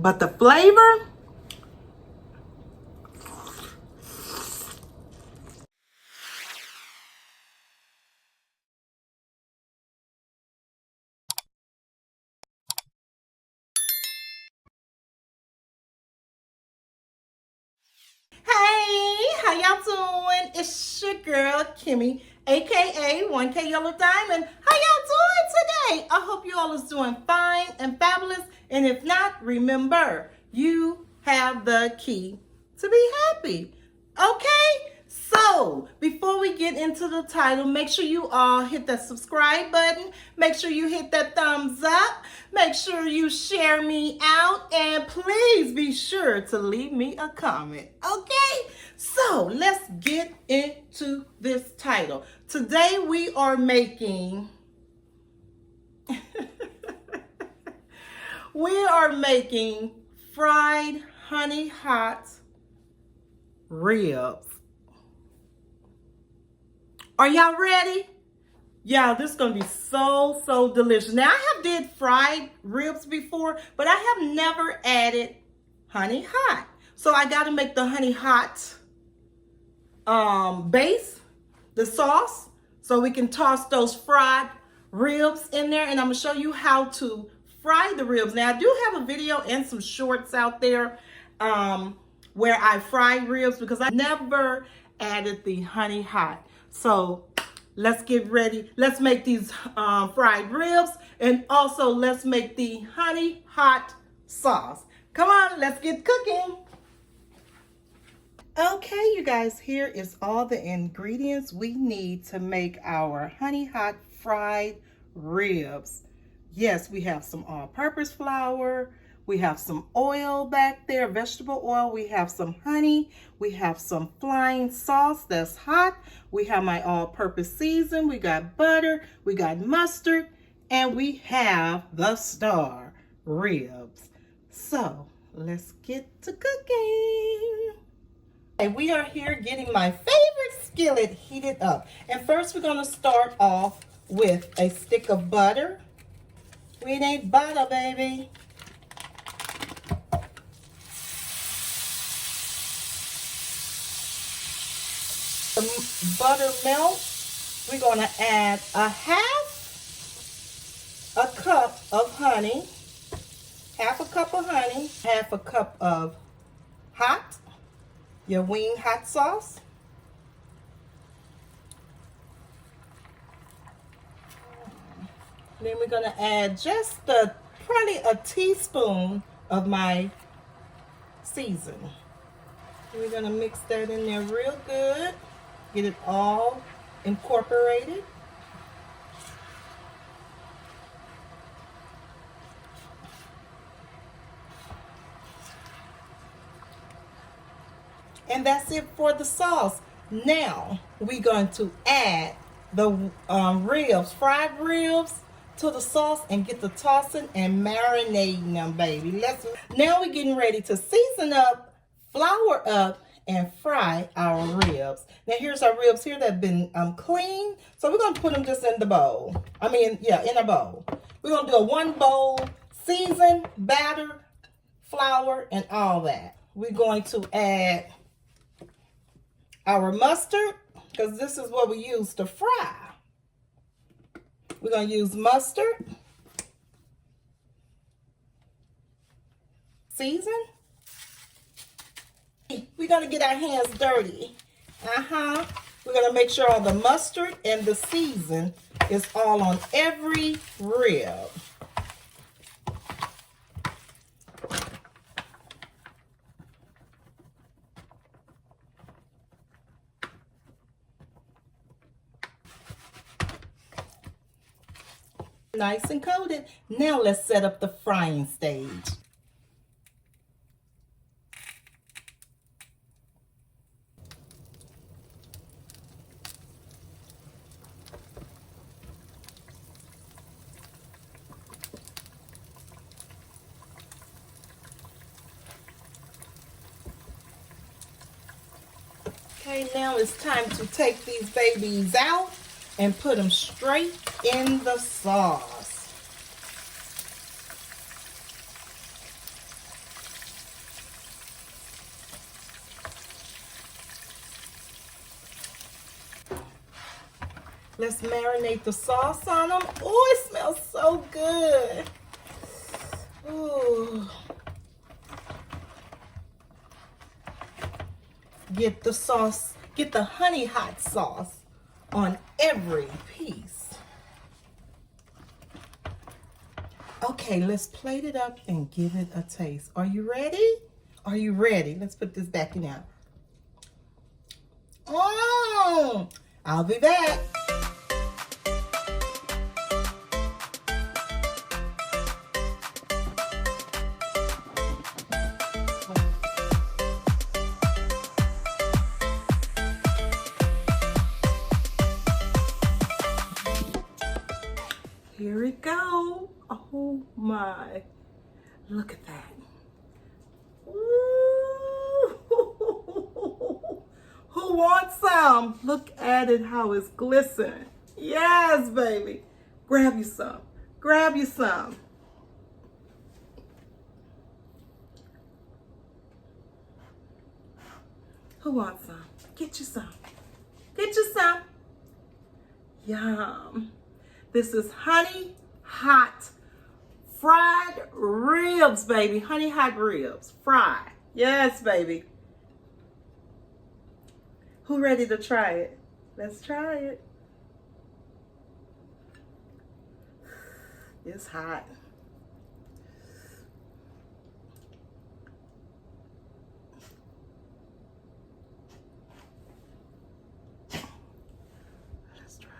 But the flavor, hey, how y'all doing? It's your girl, Kimmy, aka 1K Yellow Diamond. How y'all doing today? I hope you all is doing fine and fabulous. And if not, remember, you have the key to be happy. Okay? So, before we get into the title, make sure you all hit that subscribe button. Make sure you hit that thumbs up. Make sure you share me out. And please be sure to leave me a comment. Okay? So, let's get into this title. Today we are making... we are making fried honey hot ribs. Are y'all ready? Yeah, this is going to be so delicious. Now, I have did fried ribs before, but I have never added honey hot. So I got to make the honey hot base, the sauce, so we can toss those fried ribs in there. And I'm going to show you how to fry the ribs. Now, I do have a video and some shorts out there where I fry ribs because I never added the honey hot. So let's get ready. Let's make these fried ribs, and also let's make the honey hot sauce. Come on, let's get cooking. Okay, you guys, here is all the ingredients we need to make our honey hot fried ribs. Yes, we have some all-purpose flour. We have some oil back there, vegetable oil. We have some honey. We have some flying sauce that's hot. We have my all-purpose season. We got butter. We got mustard. And we have the star ribs. So let's get to cooking. And we are here getting my favorite skillet heated up. And first we're going to start off with a stick of butter. We need butter, baby. The butter melts. We're going to add a half a cup of honey, half a cup of hot, your wing hot sauce. Then we're going to add just probably a teaspoon of my season. We're going to mix that in there real good. Get it all incorporated. And that's it for the sauce. Now we're going to add the ribs, fried ribs, to the sauce and get the tossing and marinating them, baby. Now we're getting ready to season up, flour up, and fry our ribs. Now here's our ribs here that have been cleaned. So we're going to put them just in the bowl. In a bowl. We're going to do a 1 bowl, season, batter, flour, and all that. We're going to add our mustard, because this is what we use to fry. We're going to use mustard, season. We're going to get our hands dirty. We're going to make sure all the mustard and the season is all on every rib. Nice and coated. Now let's set up the frying stage. Okay, now it's time to take these babies out and put them straight in the sauce. Let's marinate the sauce on them. Oh, it smells so good. Ooh. Get the sauce, get the honey hot sauce on every piece. Okay, let's plate it up and give it a taste. Are you ready? Are you ready? Let's put this back in now. Oh, I'll be back. Here it go. Oh my. Look at that. Ooh. Who wants some? Look at it, how it's glistening. Yes, baby. Grab you some. Grab you some. Who wants some? Get you some. Get you some. Yum. This is honey hot fried ribs, baby. Honey hot ribs. Fried. Yes, baby. Who ready to try it? Let's try it. It's hot. Let's try it.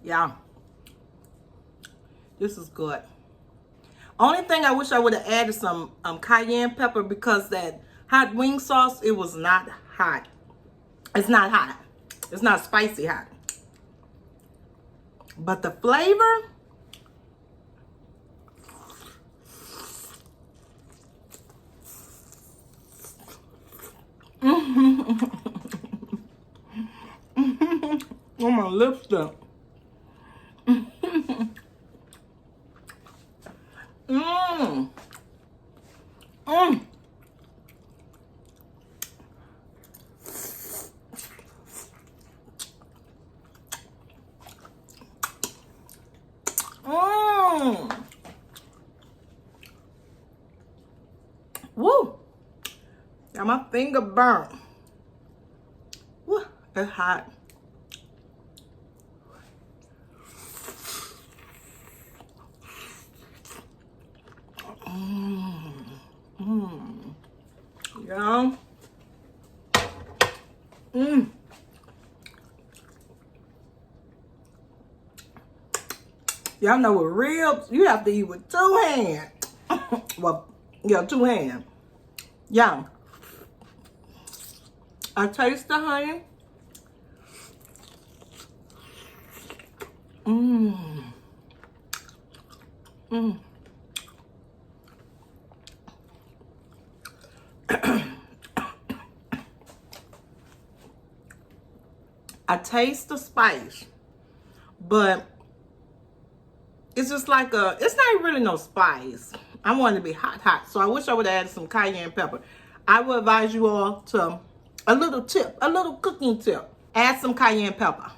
Yeah, this is good. Only thing I wish I would have added some cayenne pepper, because that hot wing sauce, it was not hot. It's not hot. It's not spicy hot. But the flavor, on my lipstick. Woo! Got my finger burnt. Woo! It's hot. Yeah. Y'all know with ribs, you have to eat with 2 hands. Well, yeah, 2 hands. Yeah. I taste the honey. I taste the spice, but it's just like it's not really no spice. I want it to be hot, hot. So I wish I would have added some cayenne pepper. I would advise you all to, a little tip, a little cooking tip. Add some cayenne pepper.